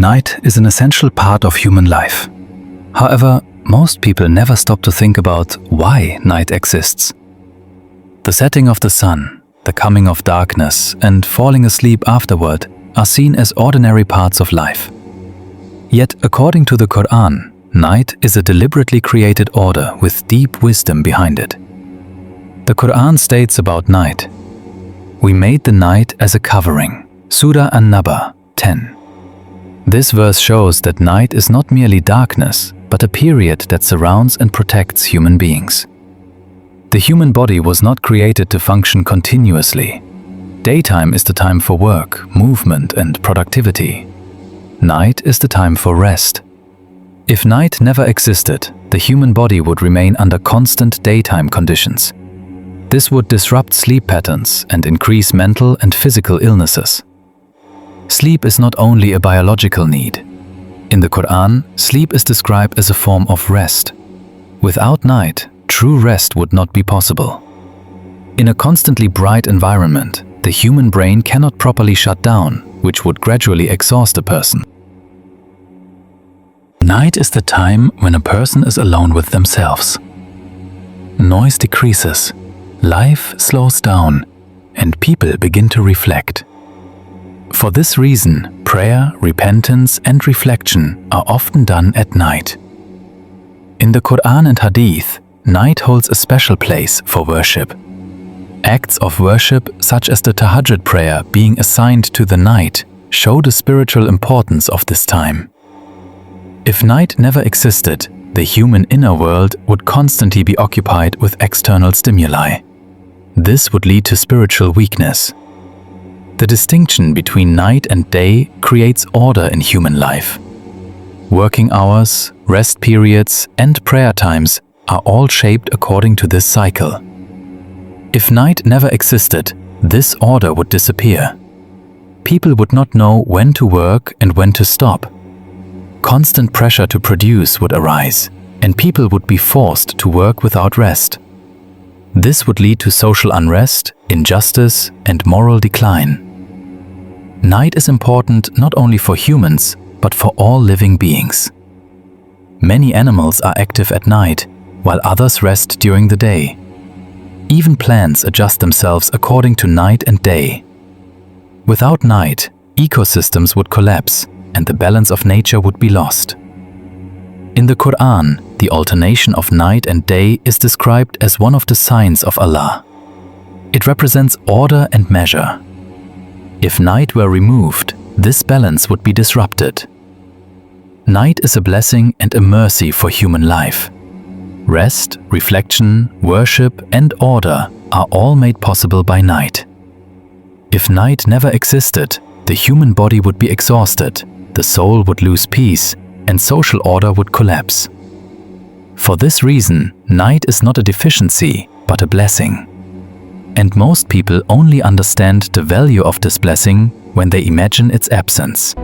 Night is an essential part of human life. However, most people never stop to think about why night exists. The setting of the sun, the coming of darkness, and falling asleep afterward are seen as ordinary parts of life. Yet, according to the Qur'an, night is a deliberately created order with deep wisdom behind it. The Qur'an states about night, "We made the night as a covering." Surah An-Naba 10. This verse shows that night is not merely darkness, but a period that surrounds and protects human beings. The human body was not created to function continuously. Daytime is the time for work, movement, and productivity. Night is the time for rest. If night never existed, the human body would remain under constant daytime conditions. This would disrupt sleep patterns and increase mental and physical illnesses. Sleep is not only a biological need. In the Qur'an, sleep is described as a form of rest. Without night, true rest would not be possible. In a constantly bright environment, the human brain cannot properly shut down, which would gradually exhaust a person. Night is the time when a person is alone with themselves. Noise decreases, life slows down, and people begin to reflect. For this reason, prayer, repentance, and reflection are often done at night. In the Qur'an and Hadith, night holds a special place for worship. Acts of worship, such as the Tahajjud prayer being assigned to the night, show the spiritual importance of this time. If night never existed, the human inner world would constantly be occupied with external stimuli. This would lead to spiritual weakness. The distinction between night and day creates order in human life. Working hours, rest periods, and prayer times are all shaped according to this cycle. If night never existed, this order would disappear. People would not know when to work and when to stop. Constant pressure to produce would arise, and people would be forced to work without rest. This would lead to social unrest, injustice, and moral decline. Night is important not only for humans, but for all living beings. Many animals are active at night, while others rest during the day. Even plants adjust themselves according to night and day. Without night, ecosystems would collapse, and the balance of nature would be lost. In the Qur'an, the alternation of night and day is described as one of the signs of Allah. It represents order and measure. If night were removed, this balance would be disrupted. Night is a blessing and a mercy for human life. Rest, reflection, worship, and order are all made possible by night. If night never existed, the human body would be exhausted, the soul would lose peace, and social order would collapse. For this reason, night is not a deficiency, but a blessing. And most people only understand the value of this blessing when they imagine its absence.